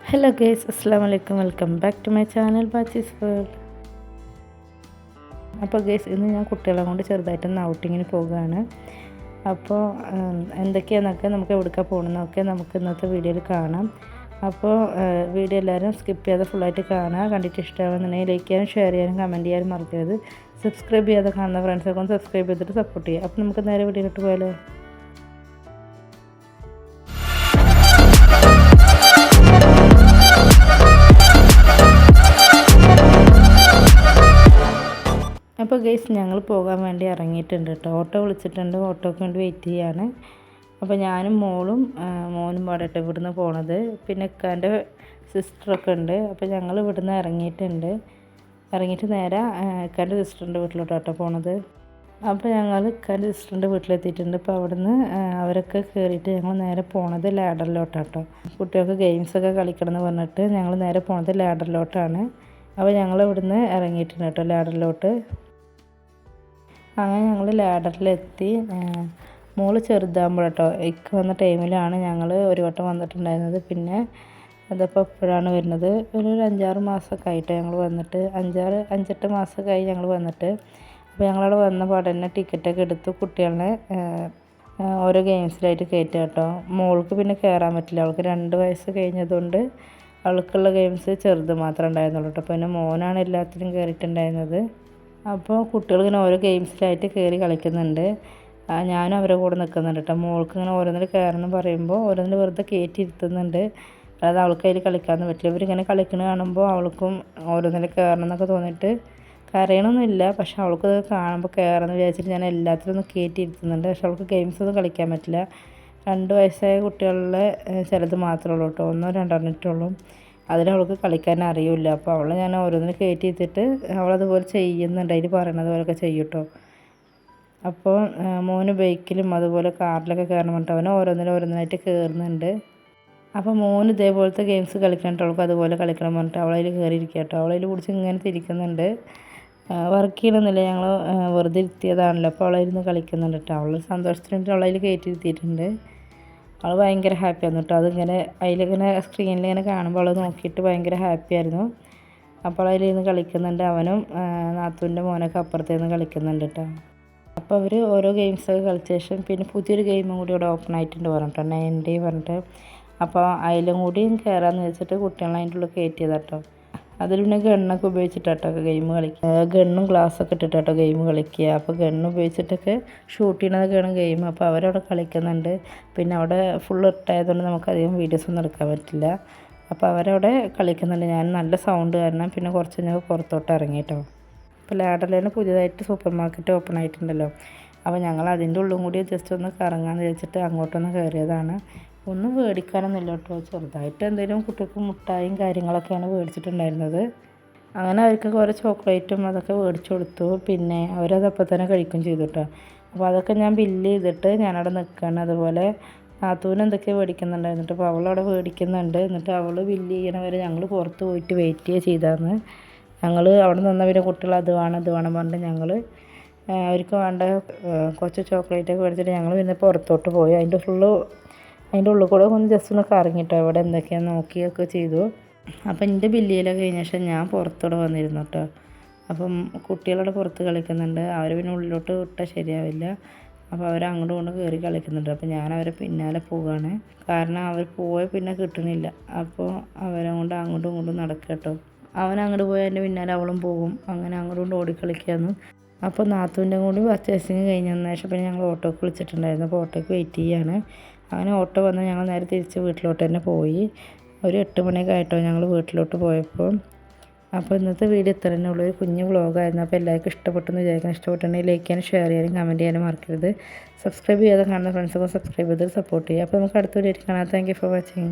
Hello guys, അസ്സാം വലൈക്കും. Welcome back to my channel Bachi's World. അപ്പോൾ ഗേസ്, ഇന്ന് ഞാൻ കുട്ടികളെ കൊണ്ട് ചെറുതായിട്ടൊന്ന് ഔട്ടിങ്ങിന് പോവുകയാണ്. അപ്പോൾ എന്തൊക്കെയാണെന്നൊക്കെ നമുക്ക് എവിടേക്കാണ് പോകണമെന്നൊക്കെ നമുക്ക് ഇന്നത്തെ വീഡിയോയിൽ കാണാം. അപ്പോൾ വീഡിയോ എല്ലാവരും സ്കിപ്പ് ചെയ്യാതെ ഫുള്ളായിട്ട് കാണുക. കണ്ടിട്ട് ഇഷ്ടമാകുന്നുണ്ടെങ്കിൽ ലൈക്ക് ചെയ്യാനും ഷെയർ ചെയ്യാനും കമൻറ്റ് ചെയ്യാനും മറക്കരുത്. സബ്സ്ക്രൈബ് ചെയ്യാതെ കാണുന്ന ഫ്രണ്ട്സൊക്കെ ഒന്ന് സബ്സ്ക്രൈബ് ചെയ്തിട്ട് സപ്പോർട്ട് ചെയ്യുക. അപ്പോൾ നമുക്ക് നേരെ വീഡിയോയിലോട്ട് പോയാലോ. അപ്പോൾ ഗൈസ്, ഞങ്ങൾ പോകാൻ വേണ്ടി ഇറങ്ങിയിട്ടുണ്ട് കേട്ടോ. ഓട്ടോ വിളിച്ചിട്ടുണ്ട്, ഓട്ടോക്ക് വേണ്ടി വെയിറ്റ് ചെയ്യാണ്. അപ്പോൾ ഞാനും മോനും പാടട്ടെ ഇവിടുന്ന് പോണത്. പിന്നെ ഇക്കാൻ്റെ സിസ്റ്ററൊക്കെ ഉണ്ട്. അപ്പോൾ ഞങ്ങൾ ഇവിടുന്ന് ഇറങ്ങിയിട്ട് നേരെ ഇക്കാൻ്റെ സിസ്റ്ററിൻ്റെ വീട്ടിലോട്ട് കേട്ടോ പോണത്. അപ്പോൾ ഞങ്ങൾ ഇക്കാൻ്റെ സിസ്റ്ററിൻ്റെ വീട്ടിലെത്തിയിട്ടുണ്ട്. അപ്പോൾ അവിടുന്ന് അവരൊക്കെ കയറിയിട്ട് ഞങ്ങൾ നേരെ പോണത് ലാഡറിലോട്ടാട്ടോ. കുട്ടികൾക്ക് ഗെയിംസൊക്കെ കളിക്കണം എന്ന് പറഞ്ഞിട്ട് ഞങ്ങൾ നേരെ പോണത് ലാഡറിലോട്ടാണ്. അപ്പോൾ ഞങ്ങൾ ഇവിടുന്ന് ഇറങ്ങിയിട്ടുണ്ട് കേട്ടോ ലാഡറിലോട്ട്. അങ്ങനെ ഞങ്ങൾ ലാഡറിലെത്തി. മോള് ചെറുതാകുമ്പോൾ കേട്ടോ, ഇക്ക വന്ന ടൈമിലാണ് ഞങ്ങൾ ഒരു വട്ടം വന്നിട്ടുണ്ടായിരുന്നത്. പിന്നെ അതപ്പോൾ ഇപ്പോഴാണ് വരുന്നത്. ഒരു 5-6 മാസമൊക്കെ ആയിട്ടോ ഞങ്ങൾ വന്നിട്ട്. 5-8 മാസമൊക്കെ ആയി ഞങ്ങൾ വന്നിട്ട്. അപ്പോൾ ഞങ്ങളവിടെ വന്ന പാടന്നെ ടിക്കറ്റൊക്കെ എടുത്തു കുട്ടികളെ ഓരോ ഗെയിംസിലായിട്ട് കയറ്റുക കേട്ടോ. മോൾക്ക് പിന്നെ കയറാൻ പറ്റില്ല, അവൾക്ക് 2 വയസ്സ് കഴിഞ്ഞതുകൊണ്ട് അവൾക്കുള്ള ഗെയിംസ് ചെറുത് മാത്രമേ ഉണ്ടായിരുന്നുള്ളൂ കേട്ടോ. പിന്നെ മോനാണ് എല്ലാത്തിനും കയറിയിട്ടുണ്ടായിരുന്നത്. അപ്പോൾ കുട്ടികൾ ഇങ്ങനെ ഓരോ ഗെയിംസിലായിട്ട് കയറി കളിക്കുന്നുണ്ട്. ഞാനും അവരെ കൂടെ നിൽക്കുന്നുണ്ട് കേട്ടോ. മോൾക്ക് ഇങ്ങനെ ഓരോന്നിൽ കയറണം പറയുമ്പോൾ ഓരോന്നിൽ വെറുതെ കയറ്റി ഇരുത്തുന്നുണ്ട്. അതായത് അവൾക്ക് അതിൽ കളിക്കാനൊന്നും പറ്റില്ല. ഇവരിങ്ങനെ കളിക്കുന്നത് കാണുമ്പോൾ അവൾക്കും ഓരോന്നിൽ കയറണം എന്നൊക്കെ തോന്നിയിട്ട് കരയണമൊന്നുമില്ല. പക്ഷെ അവൾക്കത് കാണുമ്പോൾ കയറണമെന്ന് വിചാരിച്ചിട്ട് ഞാൻ എല്ലാത്തിലും ഒന്ന് കയറ്റി ഇരുത്തുന്നുണ്ട്. പക്ഷെ അവൾക്ക് ഗെയിംസൊന്നും കളിക്കാൻ പറ്റില്ല. 2 വയസ്സായ കുട്ടികളിലെ ചിലത് മാത്രമേ ഉള്ളൂ കേട്ടോ. 1-2 ഇട്ടുള്ളൂ. അതിലവൾക്ക് കളിക്കാൻ അറിയില്ല. അപ്പോൾ അവളെ ഞാൻ ഓരോന്നിന് കയറ്റി ഇരുത്തിയിട്ട് അവളതുപോലെ ചെയ്യുന്നുണ്ട്. അതിൽ പറയണത് പോലെയൊക്കെ ചെയ്യും കേട്ടോ. അപ്പോൾ മോന് ബൈക്കിലും അതുപോലെ കാറിലൊക്കെ കയറണം പറഞ്ഞിട്ട് അവന് ഓരോന്നിനായിട്ട് കയറുന്നുണ്ട്. അപ്പോൾ മോന് ഇതേപോലത്തെ ഗെയിംസ് കളിക്കണം, അവൾക്ക് അതുപോലെ കളിക്കണം പറഞ്ഞിട്ട് അവളതിൽ കയറിയിരിക്കുക കേട്ടോ. അവളതിൽ പിടിച്ച് ഇങ്ങനെ തിരിക്കുന്നുണ്ട്. വർക്ക് ചെയ്യണമെന്നില്ല, ഞങ്ങൾ വെറുതെ ഇരുത്തിയതാണല്ലോ. അപ്പോൾ അവളതിരുന്ന് കളിക്കുന്നുണ്ട് കേട്ടോ. അവൾ സന്തോഷത്തിന് അവളതിൽ കയറ്റി ഇരുത്തിയിട്ടുണ്ട്. അവൾ ഭയങ്കര ഹാപ്പിയായിരുന്നു കേട്ടോ. അതിങ്ങനെ അതിലിങ്ങനെ സ്ക്രീനിലിങ്ങനെ കാണുമ്പോൾ അവൾ നോക്കിയിട്ട് ഭയങ്കര ഹാപ്പിയായിരുന്നു. അപ്പോൾ അതിലിരുന്ന് കളിക്കുന്നുണ്ട്. അവനും നാത്തൂൻ്റെ മോനൊക്കെ അപ്പുറത്തേന്ന് കളിക്കുന്നുണ്ട് കേട്ടോ. അപ്പോൾ അവർ ഓരോ ഗെയിംസൊക്കെ കളിച്ച ശേഷം പിന്നെ പുതിയൊരു ഗെയിമും കൂടി ഇവിടെ ഓപ്പൺ ആയിട്ടുണ്ട് പറഞ്ഞിട്ടോ, 90 പറഞ്ഞിട്ട്. അപ്പോൾ അതിലും കൂടിയും കയറാമെന്ന് വെച്ചിട്ട് കുട്ടികളെ അതിൻ്റെ ഉള്ളിൽ കയറ്റിയതാണ് കേട്ടോ. അതിൽ പിന്നെ ഗണ്ണൊക്കെ ഉപയോഗിച്ചിട്ടാട്ടോ ഗെയിം കളിക്കുക. ഗണ്ണും ഗ്ലാസ്സൊക്കെ ഇട്ടിട്ടാട്ടോ ഗെയിം കളിക്കുക. അപ്പോൾ ഗണ്ണ് ഉപയോഗിച്ചിട്ടൊക്കെ ഷൂട്ട് ചെയ്യണതൊക്കെയാണ് ഗെയിം. അപ്പോൾ അവരവിടെ കളിക്കുന്നുണ്ട്. പിന്നെ അവിടെ ഫുൾ ഇട്ടായതുകൊണ്ട് നമുക്കധികം വീഡിയോസൊന്നും എടുക്കാൻ പറ്റില്ല. അപ്പോൾ അവരവിടെ കളിക്കുന്നുണ്ട്. ഞാൻ നല്ല സൗണ്ട് കാരണം പിന്നെ കുറച്ച് കഴിഞ്ഞാൽ പുറത്തോട്ട് ഇറങ്ങി കേട്ടോ. ഇപ്പോൾ ലാഡറിൽ പുതിയതായിട്ട് സൂപ്പർ മാർക്കറ്റ് ഓപ്പൺ ആയിട്ടുണ്ടല്ലോ. അപ്പോൾ ഞങ്ങൾ അതിൻ്റെ ഉള്ളും കൂടി ജസ്റ്റ് ഒന്ന് കറങ്ങാമെന്ന് വെച്ചിട്ട് അങ്ങോട്ടൊന്ന് കയറിയതാണ്. ഒന്നും മേടിക്കാനൊന്നുമില്ല കേട്ടോ. ചെറുതായിട്ട് എന്തെങ്കിലും കുട്ടികൾക്ക് മുട്ടായും കാര്യങ്ങളൊക്കെയാണ് മേടിച്ചിട്ടുണ്ടായിരുന്നത്. അങ്ങനെ അവർക്ക് കുറേ ചോക്ലേറ്റും അതൊക്കെ മേടിച്ചു കൊടുത്തു. പിന്നെ അവരതപ്പം തന്നെ കഴിക്കുകയും ചെയ്തു കേട്ടോ. അപ്പോൾ അതൊക്കെ ഞാൻ ബില്ല് ചെയ്തിട്ട് ഞാനവിടെ നിൽക്കുകയാണ്. അതുപോലെ നാത്തൂന് എന്തൊക്കെയാണ് മേടിക്കുന്നുണ്ടായിരുന്നു. അപ്പോൾ അവളവിടെ മേടിക്കുന്നുണ്ട്. എന്നിട്ട് അവൾ ബില്ല് ചെയ്യണവരെ ഞങ്ങൾ പുറത്ത് പോയിട്ട് വെയിറ്റ് ചെയ്യുക ചെയ്തായിരുന്നു. ഞങ്ങൾ അവിടെ നിന്ന പിന്നെ കുട്ടികൾ അത് വേണം പറഞ്ഞിട്ട് ഞങ്ങൾ അവർക്ക് വേണ്ട കുറച്ച് ചോക്ലേറ്റൊക്കെ മേടിച്ചിട്ട് ഞങ്ങൾ പിന്നെ പുറത്തോട്ട് പോയി. അതിൻ്റെ ഉള്ളിൽ കൂടെ ഒന്ന് ജസ്റ്റ് ഒന്ന് കറങ്ങിട്ടോ. ഇവിടെ എന്തൊക്കെയാണ് നോക്കിയൊക്കെ ചെയ്തു. അപ്പം എൻ്റെ ബില്ലിയിലൊക്കെ കഴിഞ്ഞ ശേഷം ഞാൻ പുറത്തോടെ വന്നിരുന്നു കേട്ടോ. അപ്പം കുട്ടികളവിടെ പുറത്ത് കളിക്കുന്നുണ്ട്. അവർ പിന്നെ ഉള്ളിലോട്ട് വിട്ടാൽ ശരിയാവില്ല. അപ്പോൾ അവർ അങ്ങോട്ടും ഇങ്ങോട്ടും കയറി കളിക്കുന്നുണ്ട്. അപ്പോൾ ഞാൻ അവരെ പിന്നാലെ പോവുകയാണ്. കാരണം അവർ പോയ പിന്നെ കിട്ടണില്ല. അപ്പോൾ അവരെ കൊണ്ട് അങ്ങോട്ടും ഇങ്ങോട്ടും നടക്കുക കേട്ടോ. അവൻ അങ്ങോട്ട് പോയാൽ എൻ്റെ പിന്നാലെ അവളും പോകും. അങ്ങനെ അങ്ങോട്ടും കൊണ്ട് ഓടിക്കളിക്കാമെന്ന്. അപ്പോൾ നാത്തൂൻ്റെ കൂടി പർച്ചേസിങ് കഴിഞ്ഞതിന് ശേഷം പിന്നെ ഞങ്ങൾ ഓട്ടോക്ക് വിളിച്ചിട്ടുണ്ടായിരുന്നു. അപ്പോൾ ഓട്ടോക്ക് വെയിറ്റ് ചെയ്യാണ്. അങ്ങനെ ഓട്ടോ വന്ന് ഞങ്ങൾ നേരെ തിരിച്ച് വീട്ടിലോട്ട് തന്നെ പോയി. ഒരു 8 മണിയൊക്കെ ആയിട്ടോ ഞങ്ങൾ വീട്ടിലോട്ട് പോയപ്പോൾ. അപ്പോൾ ഇന്നത്തെ വീഡിയോ ഇത്ര തന്നെ ഉള്ളൂ. ഒരു കുഞ്ഞു വ്ളോഗായിരുന്നു. അപ്പോൾ എല്ലാവർക്കും ഇഷ്ടപ്പെട്ടെന്ന് വിചാരിക്കണം. ഇഷ്ടപ്പെട്ടുണ്ടെങ്കിൽ ലൈക്ക് ചെയ്യാനും ഷെയർ ചെയ്യാനും കമൻറ്റ് ചെയ്യാനും മറക്കരുത്. സബ്സ്ക്രൈബ് ചെയ്യാതെ കാണുന്ന ഫ്രണ്ട്സൊക്കെ സബ്സ്ക്രൈബ് ചെയ്ത് സപ്പോർട്ട് ചെയ്യുക. അപ്പോൾ നമുക്ക് അടുത്ത വീഡിയോ കാണാം. Thank you for watching.